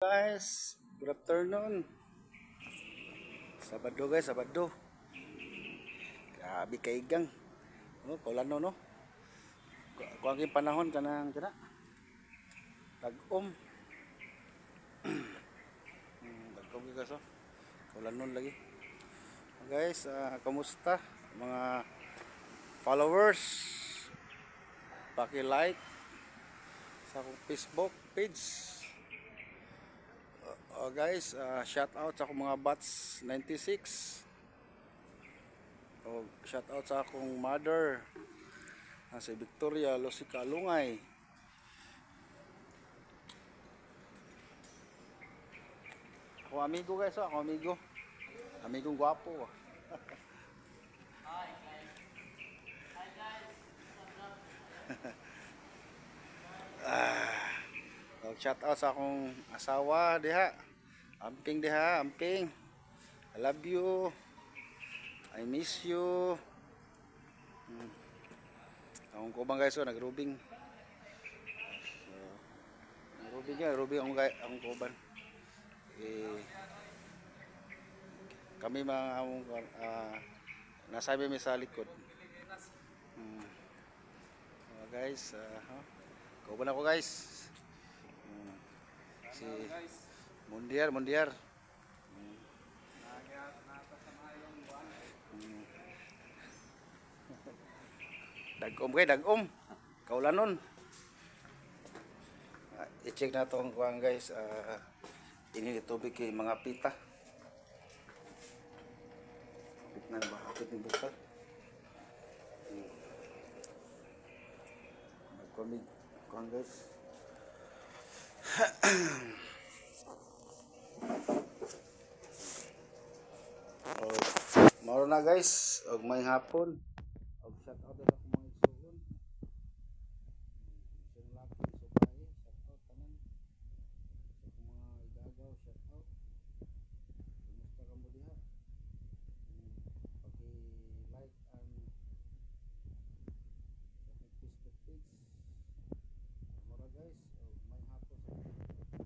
Guys, good afternoon. Sabado guys, Sabado. Grabe kaigang. No, kaulan no. Kuang yung panahon kanang kana. Tag-om. Tag-om gyud kaso. Kaulan nun lagi. Guys, kamusta mga followers? Paki-like sa akong Facebook page. Guys, shout out sa akong mga bats 96. Shout out sa akong mother si Victoria Losica Lungay. Ako amigo guys, ako amigo. Amigong gwapo. Shout out sa akong asawa diha. Amping diha, amping. I love you. I miss you. Akong kubang guys, nagrubing. Nagrubing ang kuban. Kami mga nasa may sa likod. Guys, kuban ako guys. Si Mundiar. Dagom. Kaulanon. I-check na itong kuhan guys. Ini tubig kay mga pita. Hapit ng bukal. Kuhan guys. Maro na guys, og may hapon. Og shout out